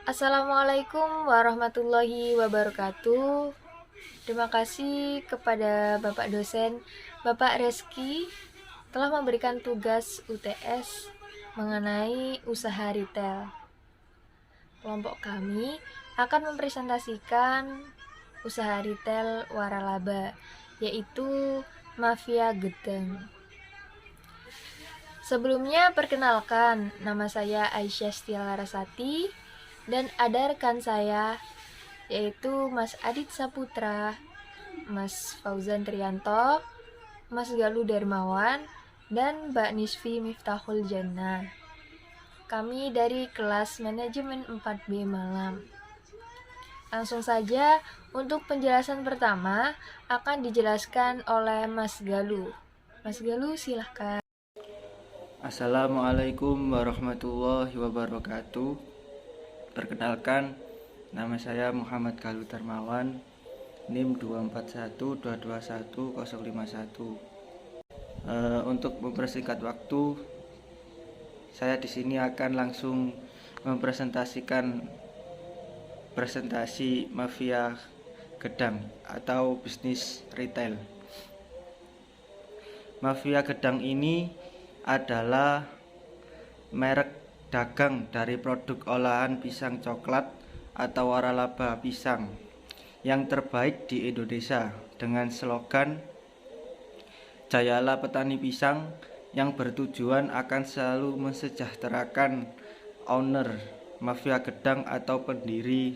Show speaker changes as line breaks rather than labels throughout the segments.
Assalamualaikum warahmatullahi wabarakatuh. Terima kasih kepada Bapak dosen, Bapak Reski, telah memberikan tugas UTS mengenai usaha retail. Kelompok kami akan mempresentasikan usaha retail waralaba, yaitu Mafia Gedang. Sebelumnya perkenalkan, nama saya Aisyah Setiala Larasati dan ada rekan saya yaitu Mas Adit Saputra, Mas Fauzan Trianto, Mas Galuh Darmawan, dan Mbak Nisfi Miftahul Jannah. Kami dari kelas manajemen 4B Malam. Langsung saja untuk penjelasan pertama akan dijelaskan oleh Mas Galuh. Mas Galuh silahkan.
Assalamualaikum warahmatullahi wabarakatuh. Perkenalkan, nama saya Muhammad Galuh Darmawan, NIM 2412211051. Untuk mempersingkat waktu, saya di sini akan langsung mempresentasikan presentasi Mafia Gedang atau bisnis retail. Mafia Gedang ini adalah merek dagang dari produk olahan pisang coklat atau waralaba pisang yang terbaik di Indonesia dengan slogan Jayalah Petani Pisang, yang bertujuan akan selalu mensejahterakan owner Mafia Gedang atau pendiri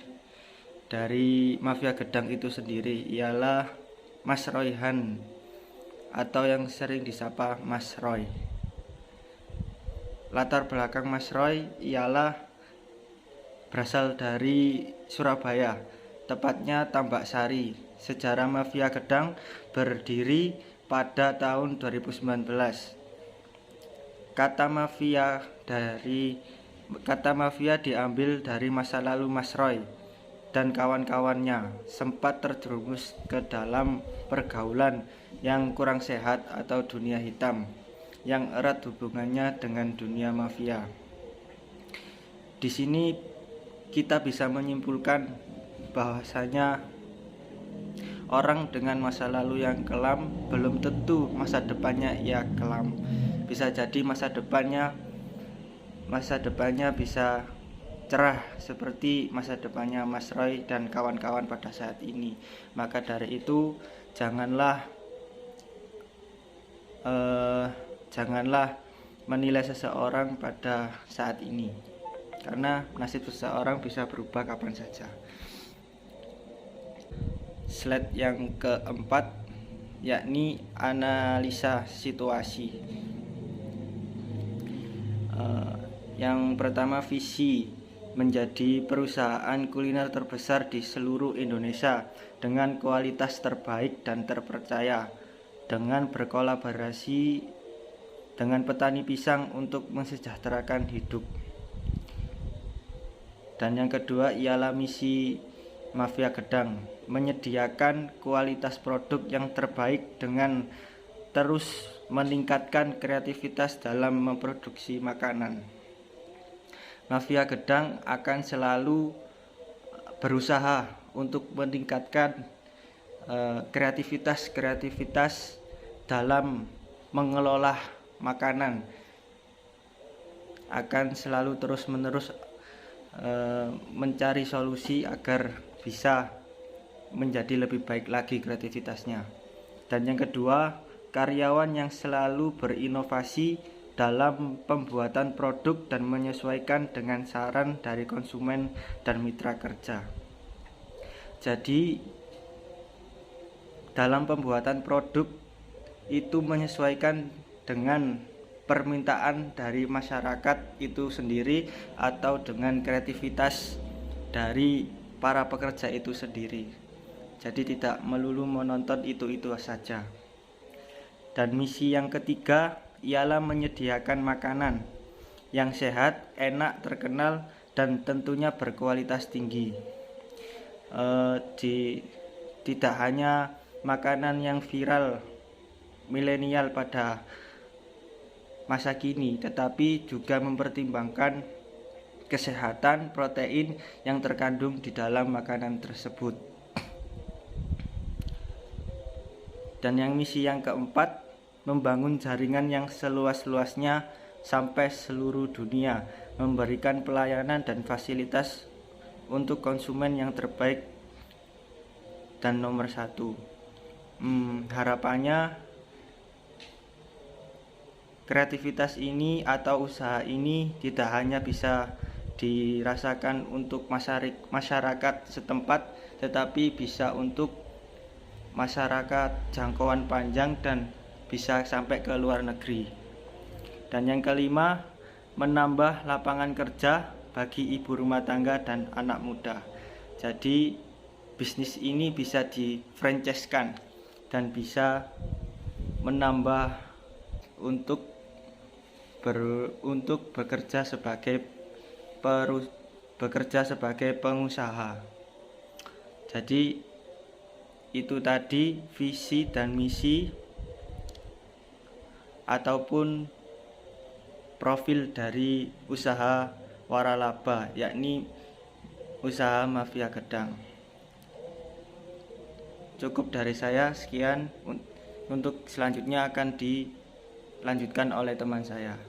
dari Mafia Gedang itu sendiri, ialah Mas Royhan atau yang sering disapa Mas Roy. Latar belakang Mas Roy ialah berasal dari Surabaya, tepatnya Tambak Sari. Sejarah Mafia Gedang berdiri pada tahun 2019. Kata mafia diambil dari masa lalu Mas Roy dan kawan-kawannya sempat terjerumus ke dalam pergaulan yang kurang sehat atau dunia hitam yang erat hubungannya dengan dunia mafia. Di sini kita bisa menyimpulkan bahwasanya orang dengan masa lalu yang kelam belum tentu masa depannya ia kelam. Bisa jadi masa depannya bisa cerah seperti masa depannya Mas Roy dan kawan-kawan pada saat ini. Maka dari itu janganlah menilai seseorang pada saat ini, karena nasib seseorang bisa berubah kapan saja. Slide yang keempat, yakni analisa situasi. Yang pertama, visi menjadi perusahaan kuliner terbesar di seluruh Indonesia dengan kualitas terbaik dan terpercaya, dengan berkolaborasi dengan petani pisang untuk mensejahterakan hidup. Dan yang kedua ialah misi Mafia Gedang, menyediakan kualitas produk yang terbaik dengan terus meningkatkan kreativitas dalam memproduksi makanan. Mafia Gedang akan selalu berusaha untuk meningkatkan kreativitas dalam mengelola makanan, akan selalu terus-menerus mencari solusi agar bisa menjadi lebih baik lagi kreativitasnya. Dan yang kedua, karyawan yang selalu berinovasi dalam pembuatan produk dan menyesuaikan dengan saran dari konsumen dan mitra kerja. Jadi dalam pembuatan produk itu menyesuaikan dengan permintaan dari masyarakat itu sendiri atau dengan kreativitas dari para pekerja itu sendiri. Jadi tidak melulu menonton itu saja. Dan misi yang ketiga ialah menyediakan makanan yang sehat, enak, terkenal, dan tentunya berkualitas tinggi. Tidak hanya makanan yang viral milenial pada masa kini, tetapi juga mempertimbangkan kesehatan protein yang terkandung di dalam makanan tersebut. Dan yang misi yang keempat, membangun jaringan yang seluas-luasnya sampai seluruh dunia, memberikan pelayanan dan fasilitas untuk konsumen yang terbaik dan nomor satu. Harapannya kreativitas ini atau usaha ini tidak hanya bisa dirasakan untuk masyarakat setempat, tetapi bisa untuk masyarakat jangkauan panjang dan bisa sampai ke luar negeri. Dan yang kelima, menambah lapangan kerja bagi ibu rumah tangga dan anak muda. Jadi bisnis ini bisa di-franchise-kan dan bisa menambah untuk bekerja sebagai pengusaha. Jadi itu tadi visi dan misi ataupun profil dari usaha waralaba, yakni usaha mafia gedang. Cukup dari saya, sekian. Untuk selanjutnya akan dilanjutkan oleh teman saya.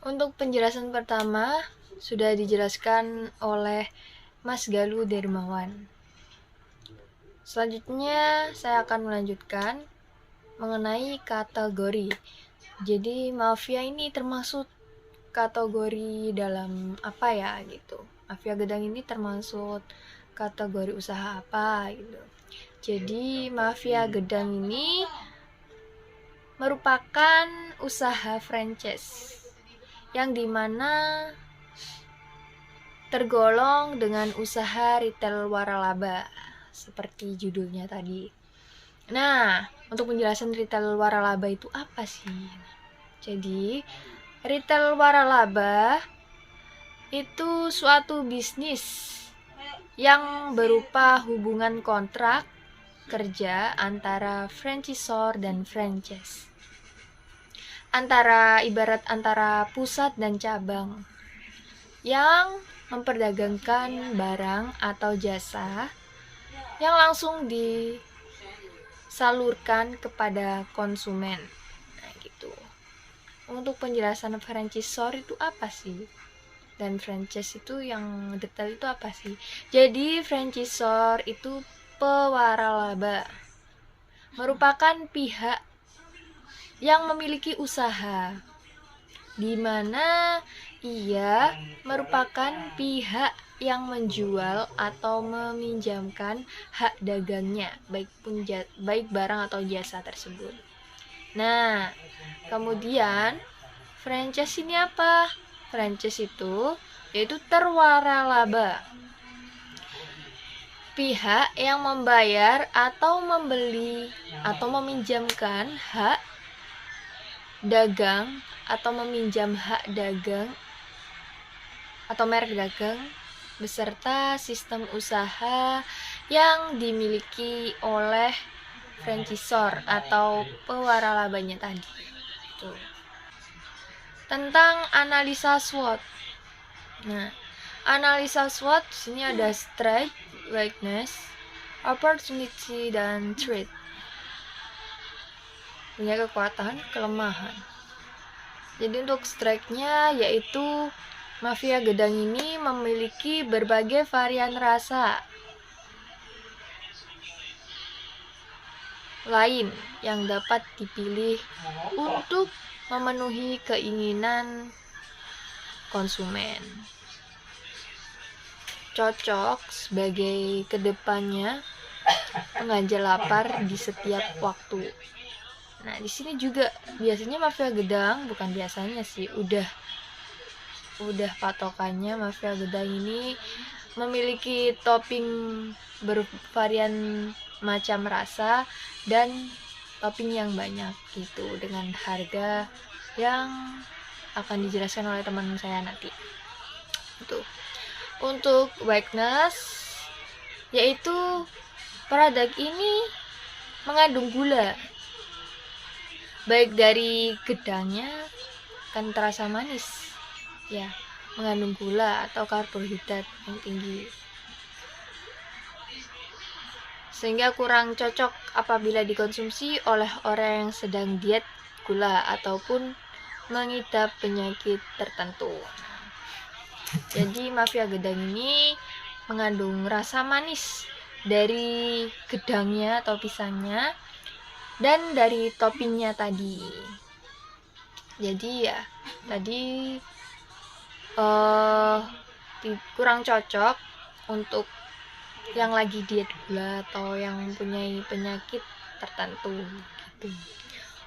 Untuk penjelasan pertama sudah dijelaskan oleh Mas Galuh Dermawan. Selanjutnya saya akan melanjutkan mengenai kategori. Jadi mafia ini termasuk kategori dalam apa ya gitu. Mafia gedang ini termasuk kategori usaha apa gitu. Jadi mafia gedang ini merupakan usaha franchise yang dimana tergolong dengan usaha retail waralaba seperti judulnya tadi. Nah, untuk penjelasan retail waralaba itu apa sih? Jadi, retail waralaba itu suatu bisnis yang berupa hubungan kontrak kerja antara franchisor dan franchise. Ibarat antara pusat dan cabang yang memperdagangkan barang atau jasa yang langsung disalurkan kepada konsumen. Nah, gitu. Untuk penjelasan franchisor itu apa sih? Dan franchise itu yang detail itu apa sih? Jadi franchisor itu pewaralaba, merupakan pihak yang memiliki usaha, di mana ia merupakan pihak yang menjual atau meminjamkan hak dagangnya, baik barang atau jasa tersebut. Nah, kemudian franchise ini apa? Franchise itu yaitu terwaralaba, pihak yang membayar atau membeli atau meminjamkan hak dagang atau meminjam hak dagang atau merek dagang beserta sistem usaha yang dimiliki oleh franchisor atau pewaralabanya tadi. Tuh. Tentang analisa SWOT. Nah, analisa SWOT di sini ada strength, weakness, opportunity, dan threat. Punya kekuatan, kelemahan. Jadi untuk strike-nya yaitu mafia gedang ini memiliki berbagai varian rasa lain yang dapat dipilih untuk memenuhi keinginan konsumen. Cocok sebagai kedepannya mengganjal lapar di setiap waktu. Nah, di sini juga biasanya mafia gedang, bukan biasanya sih, udah patokannya mafia gedang ini memiliki topping bervarian macam rasa dan topping yang banyak gitu, dengan harga yang akan dijelaskan oleh teman saya nanti. Untuk weakness yaitu produk ini mengandung gula, baik dari gedangnya, akan terasa manis, ya, mengandung gula atau karbohidrat yang tinggi, sehingga kurang cocok apabila dikonsumsi oleh orang yang sedang diet gula ataupun mengidap penyakit tertentu. Jadi mafia gedang ini mengandung rasa manis dari gedangnya atau pisangnya dan dari toppingnya tadi. Jadi ya tadi kurang cocok untuk yang lagi diet gula atau yang mempunyai penyakit tertentu gitu.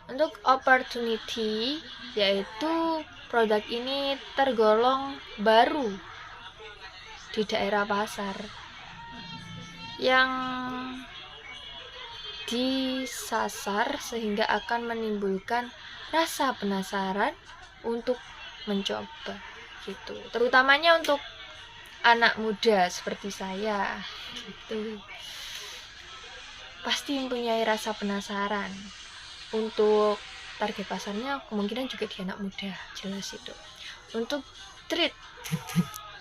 Untuk opportunity, yaitu produk ini tergolong baru di daerah pasar yang disasar sehingga akan menimbulkan rasa penasaran untuk mencoba gitu, terutamanya untuk anak muda seperti saya gitu, pasti mempunyai rasa penasaran. Untuk target pasarnya kemungkinan juga di anak muda, jelas itu. Untuk treat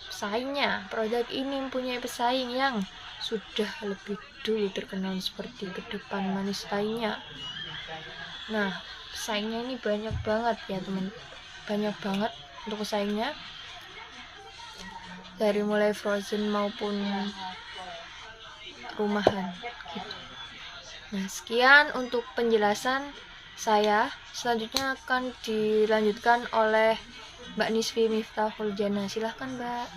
pesaingnya, produk ini mempunyai pesaing yang sudah lebih dulu terkenal seperti kedepan manis lainnya. Nah, pesaingnya ini banyak banget ya teman, banyak banget untuk pesaingnya, dari mulai frozen maupun rumahan gitu. Nah, sekian untuk penjelasan saya. Selanjutnya akan dilanjutkan oleh Mbak Nisfi Miftahul Jannah. Silahkan, Mbak.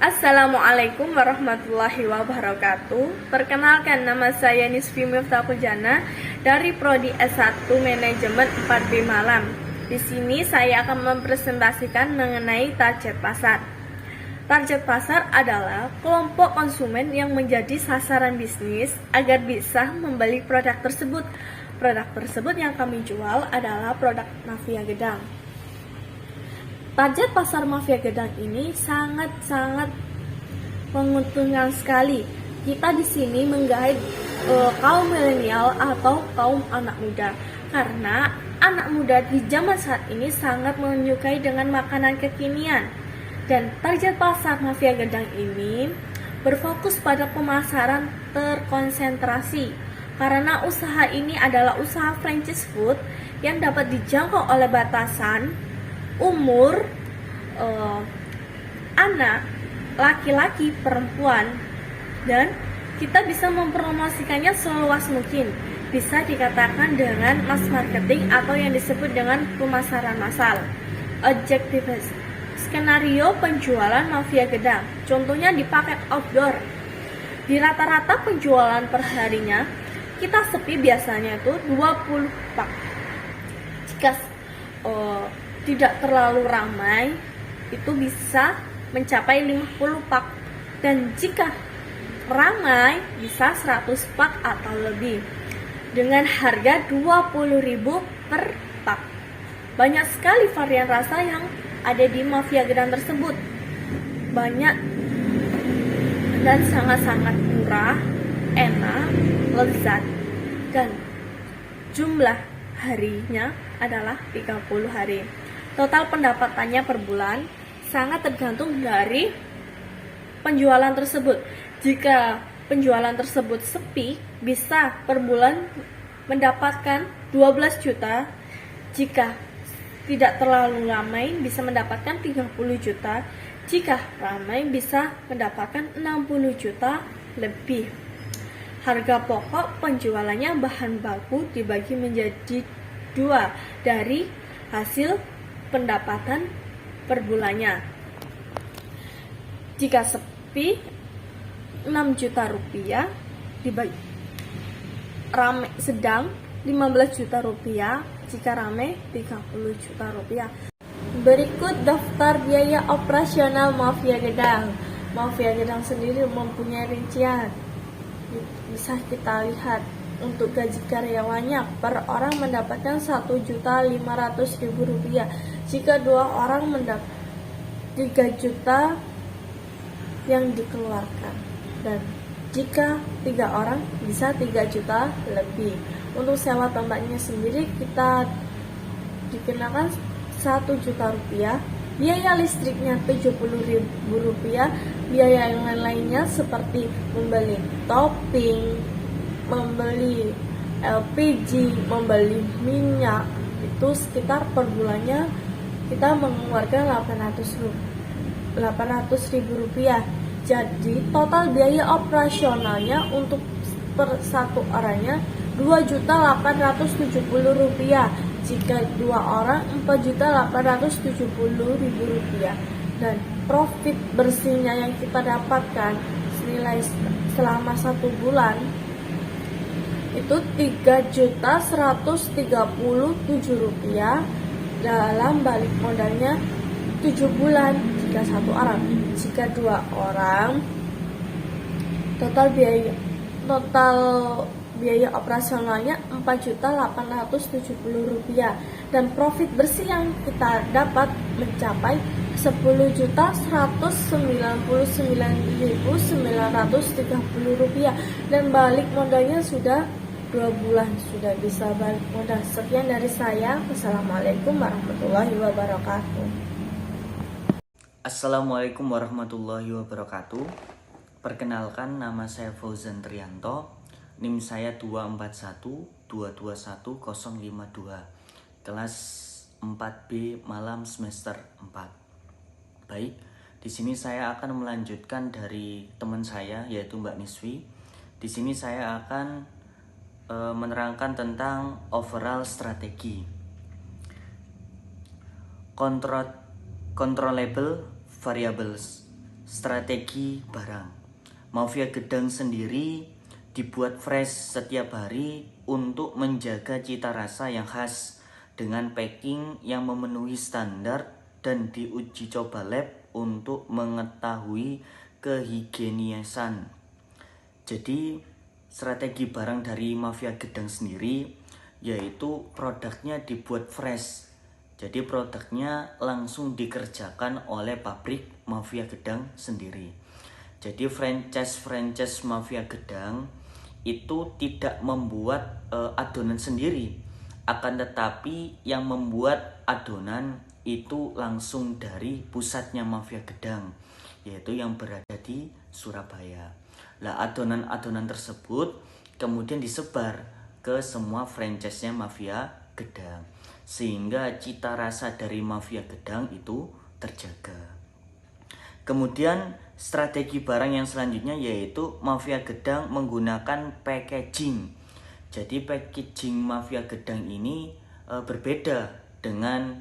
Assalamualaikum warahmatullahi wabarakatuh. Perkenalkan, nama saya Nisfi Miftahul Jannah dari Prodi S1 Manajemen 4B Malam. Di sini saya akan mempresentasikan mengenai target pasar. Target pasar adalah kelompok konsumen yang menjadi sasaran bisnis agar bisa membeli produk tersebut. Produk tersebut yang kami jual adalah produk mafia gedang. Target pasar mafia gedang ini sangat-sangat menguntungkan sekali. Kita di sini menggait kaum milenial atau kaum anak muda, karena anak muda di zaman saat ini sangat menyukai dengan makanan kekinian. Dan target pasar mafia gedang ini berfokus pada pemasaran terkonsentrasi, karena usaha ini adalah usaha franchise food yang dapat dijangkau oleh batasan umur anak, laki-laki, perempuan, dan kita bisa mempromosikannya seluas mungkin. Bisa dikatakan dengan mass marketing atau yang disebut dengan pemasaran massal. Objectives skenario penjualan mafia gedang, contohnya di paket outdoor. Di rata-rata penjualan perharinya kita sepi biasanya itu 20 pak. Jika tidak terlalu ramai itu bisa mencapai 50 pak, dan jika ramai bisa 100 pak atau lebih dengan harga 20.000 per pak. Banyak sekali varian rasa yang ada di mafia gedang tersebut, banyak dan sangat-sangat murah, enak, lezat, dan jumlah harinya adalah 30 hari. Total pendapatannya per bulan sangat tergantung dari penjualan tersebut. Jika penjualan tersebut sepi, bisa per bulan mendapatkan 12 juta. Jika tidak terlalu ramai bisa mendapatkan 30 juta. Jika ramai bisa mendapatkan 60 juta lebih. Harga pokok penjualannya bahan baku dibagi menjadi 2 dari hasil pendapatan per bulannya. Jika sepi 6 juta rupiah dibagi ramai sedang 15 juta rupiah, jika ramai 30 juta rupiah. Berikut daftar biaya operasional mafia gedang. Mafia gedang sendiri mempunyai rincian. Bisa kita lihat untuk gaji karyawannya per orang mendapatkan 1.500.000 rupiah. Jika 2 orang mendapat 3 juta yang dikeluarkan, dan jika 3 orang bisa 3 juta lebih. Untuk sewa tempatnya sendiri kita dikenakan Rp1.000.000, biaya listriknya Rp70.000, biaya yang lain-lainnya seperti membeli topping, membeli LPG, membeli minyak, itu sekitar per bulannya kita mengeluarkan Rp800.000. Jadi total biaya operasionalnya untuk per satu orangnya Rp2.870.000. Jika 2 orang Rp4.870.000. Dan profit bersihnya yang kita dapatkan senilai selama 1 bulan itu Rp3.137.000 dalam balik modalnya 7 bulan jika 1 orang. Jika 2 orang, total biaya operasionalnya Rp4.870.000 dan profit bersih yang kita dapat mencapai Rp10.199.930 dan balik modalnya sudah 2 bulan sudah bisa balik modal. Sekian dari saya. Wassalamualaikum warahmatullahi wabarakatuh.
Assalamualaikum warahmatullahi wabarakatuh. Perkenalkan, nama saya Fauzan Trianto. NIM saya 241221052. Kelas 4B malam semester 4. Baik, di sini saya akan melanjutkan dari teman saya yaitu Mbak Niswi. Di sini saya akan menerangkan tentang overall strategi. Controllable variables, strategi barang. Mafia Gedang sendiri dibuat fresh setiap hari untuk menjaga cita rasa yang khas dengan packing yang memenuhi standar dan diuji coba lab untuk mengetahui kehigienisan. Jadi strategi barang dari Mafia Gedang sendiri yaitu produknya dibuat fresh. Jadi produknya langsung dikerjakan oleh pabrik Mafia Gedang sendiri. Jadi franchise Mafia Gedang itu tidak membuat adonan sendiri, akan tetapi yang membuat adonan itu langsung dari pusatnya Mafia Gedang, yaitu yang berada di Surabaya. Lah adonan-adonan tersebut kemudian disebar ke semua franchise-nya Mafia Gedang, sehingga cita rasa dari Mafia Gedang itu terjaga. Kemudian strategi barang yang selanjutnya yaitu Mafia Gedang menggunakan packaging. Jadi packaging Mafia Gedang ini berbeda dengan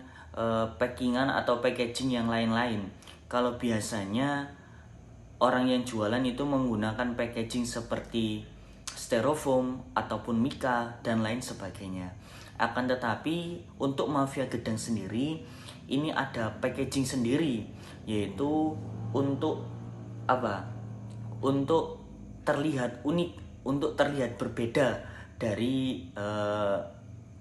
packingan atau packaging yang lain-lain. Kalau biasanya orang yang jualan itu menggunakan packaging seperti styrofoam ataupun mika dan lain sebagainya. Akan tetapi untuk Mafia Gedang sendiri ini ada packaging sendiri, yaitu untuk apa? Untuk terlihat unik, untuk terlihat berbeda dari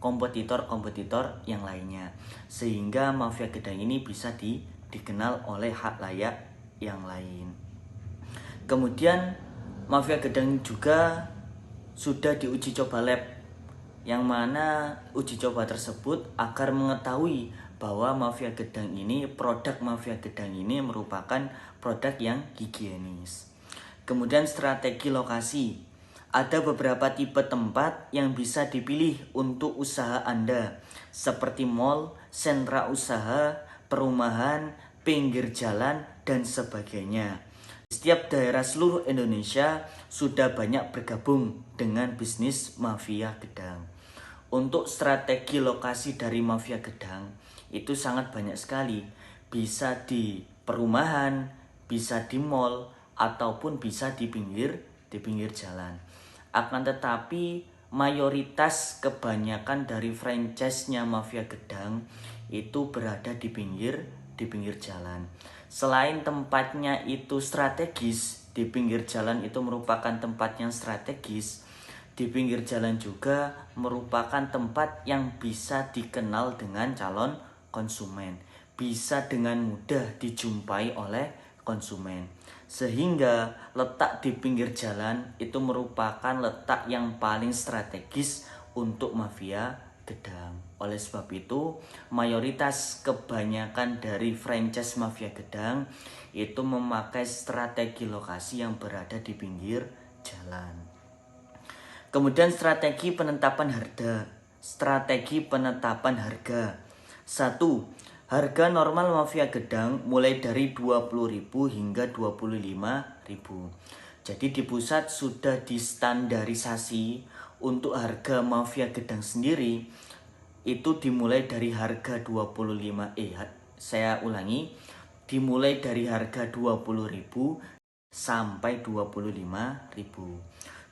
kompetitor-kompetitor yang lainnya, sehingga Mafia Gedang ini bisa dikenal oleh halayak yang lain. Kemudian Mafia Gedang juga sudah diuji coba lab, yang mana uji coba tersebut agar mengetahui bahwa Mafia Gedang ini, produk Mafia Gedang ini merupakan produk yang higienis. Kemudian strategi lokasi. Ada beberapa tipe tempat yang bisa dipilih untuk usaha Anda, seperti mall, sentra usaha, perumahan, pinggir jalan, dan sebagainya. Setiap daerah seluruh Indonesia sudah banyak bergabung dengan bisnis Mafia Gedang. Untuk strategi lokasi dari Mafia Gedang itu sangat banyak sekali. Bisa di perumahan, bisa di mall, ataupun bisa di pinggir jalan. Akan tetapi mayoritas kebanyakan dari franchise-nya Mafia Gedang itu berada di pinggir jalan. Selain tempatnya itu strategis, di pinggir jalan itu merupakan tempat yang strategis, di pinggir jalan juga merupakan tempat yang bisa dikenal dengan calon konsumen, bisa dengan mudah dijumpai oleh konsumen. Sehingga letak di pinggir jalan itu merupakan letak yang paling strategis untuk Mafia Gedang. Oleh sebab itu, mayoritas kebanyakan dari franchise Mafia Gedang itu memakai strategi lokasi yang berada di pinggir jalan. Kemudian strategi penetapan harga. Strategi penetapan harga. 1. Harga normal Mafia Gedang mulai dari 20.000 hingga 25.000. Jadi di pusat sudah distandarisasi untuk harga Mafia Gedang sendiri itu dimulai dari harga 25 saya ulangi, dimulai dari harga 20.000 sampai 25.000.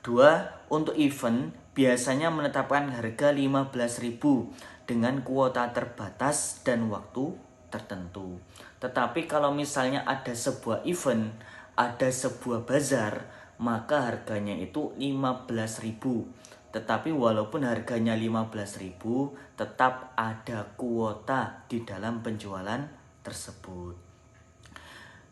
2. Untuk event biasanya menetapkan harga 15.000 dengan kuota terbatas dan waktu tertentu. Tetapi kalau misalnya ada sebuah event, ada sebuah bazar, maka harganya itu 15.000. Tetapi walaupun harganya 15.000, tetap ada kuota di dalam penjualan tersebut.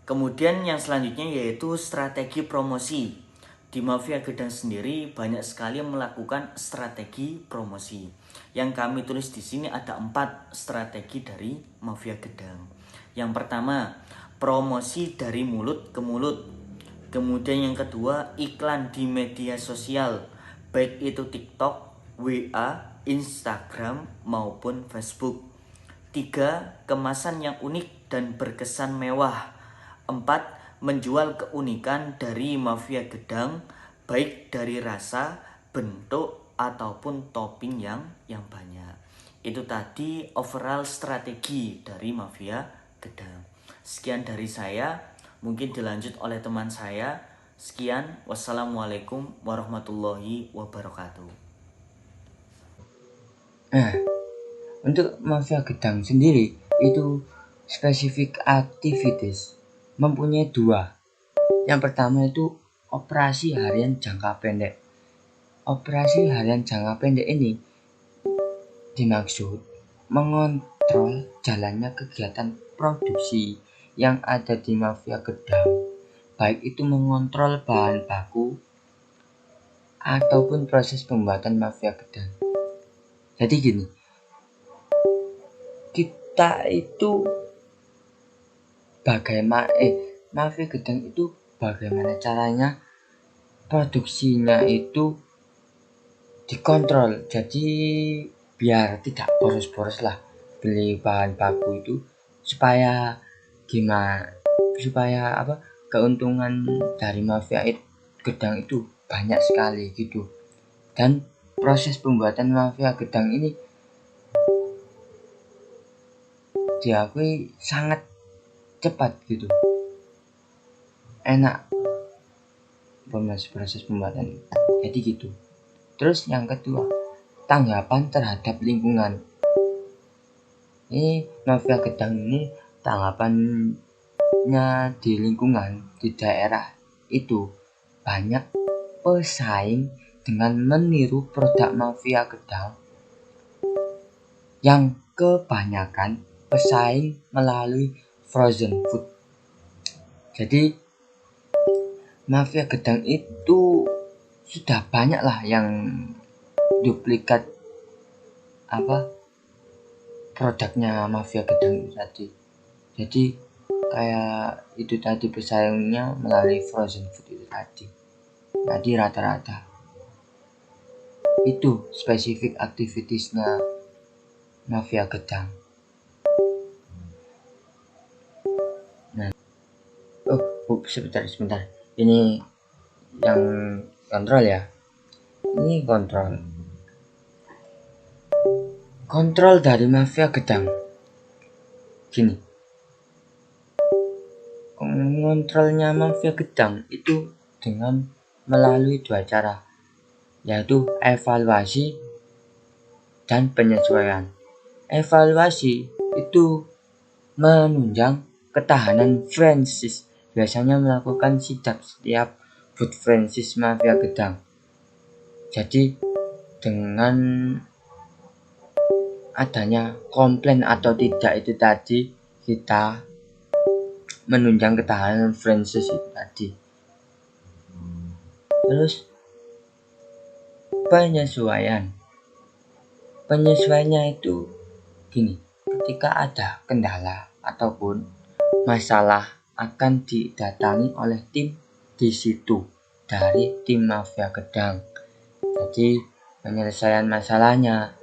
Kemudian yang selanjutnya yaitu strategi promosi. Di Mafia Gedang sendiri banyak sekali melakukan strategi promosi. Yang kami tulis di sini ada 4 strategi dari Mafia Gedang. Yang pertama, promosi dari mulut ke mulut. Kemudian yang kedua, iklan di media sosial, baik itu TikTok, WA, Instagram maupun Facebook. 3. Kemasan yang unik dan berkesan mewah. 4. Menjual keunikan dari Mafia Gedang, baik dari rasa, bentuk, ataupun topping yang banyak. Itu tadi overall strategi dari Mafia Gedang. Sekian dari saya, mungkin dilanjut oleh teman saya. Sekian, wassalamualaikum warahmatullahi wabarakatuh.
Nah, untuk Mafia Gedang sendiri itu spesifik activities mempunyai 2. Yang pertama itu operasi harian jangka pendek. Operasi harian jangka pendek ini dimaksud mengontrol jalannya kegiatan produksi yang ada di Mafia Gedang, baik itu mengontrol bahan baku ataupun proses pembuatan Mafia Gedang. Jadi gini, kita itu Mafia Gedang itu bagaimana caranya produksinya itu dikontrol, jadi biar tidak boros-boros lah beli bahan baku itu, supaya keuntungan dari Mafia Gedang itu banyak sekali gitu. Dan proses pembuatan Mafia Gedang ini diakui sangat cepat gitu, enak proses pembuatan, jadi gitu. Terus yang kedua, tanggapan terhadap lingkungan. Ini Mafia Gedang ini tanggapannya di lingkungan, di daerah itu banyak pesaing dengan meniru produk Mafia Gedang yang kebanyakan pesaing melalui frozen food. Jadi Mafia Gedang itu sudah banyak lah yang duplikat produknya Mafia Gedang itu tadi. Jadi kayak itu tadi pesaingnya melalui frozen food itu tadi. Jadi rata-rata itu spesifik aktivitiesnya Mafia Gedang. Nah, sebentar. Ini yang kontrol ya. Ini kontrol dari Mafia Gedang. Gini, kontrolnya Mafia Gedang itu dengan melalui 2 cara, yaitu evaluasi dan penyesuaian. Evaluasi itu menunjang ketahanan franchise, biasanya melakukan sidak setiap food franchise Mafia Gedang. Jadi dengan adanya komplain atau tidak itu tadi, kita menunjang ketahanan franchise itu tadi. Terus penyesuaian. Penyesuaiannya itu gini, ketika ada kendala ataupun masalah akan didatangi oleh tim di situ dari tim Mafia Gedang. Jadi penyelesaian masalahnya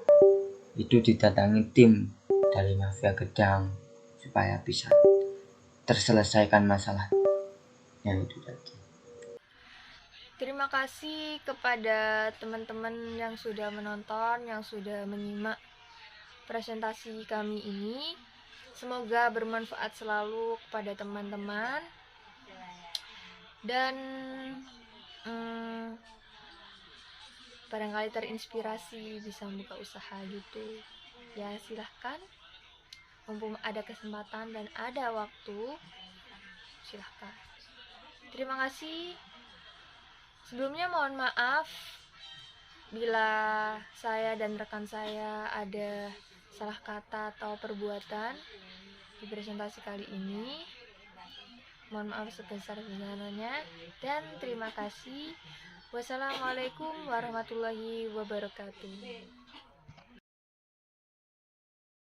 itu didatangi tim dari Mafia Gedang supaya bisa terselesaikan masalah yang itu tadi.
Terima kasih kepada teman-teman yang sudah menonton, yang sudah menyimak presentasi kami ini. Semoga bermanfaat selalu kepada teman-teman. Dan barangkali terinspirasi bisa membuka usaha gitu. Ya silahkan, mumpung ada kesempatan dan ada waktu, silahkan. Terima kasih. Sebelumnya mohon maaf bila saya dan rekan saya ada salah kata atau perbuatan di presentasi kali ini. Mohon maaf sebesar-besarnya dan terima kasih. Wassalamualaikum warahmatullahi wabarakatuh.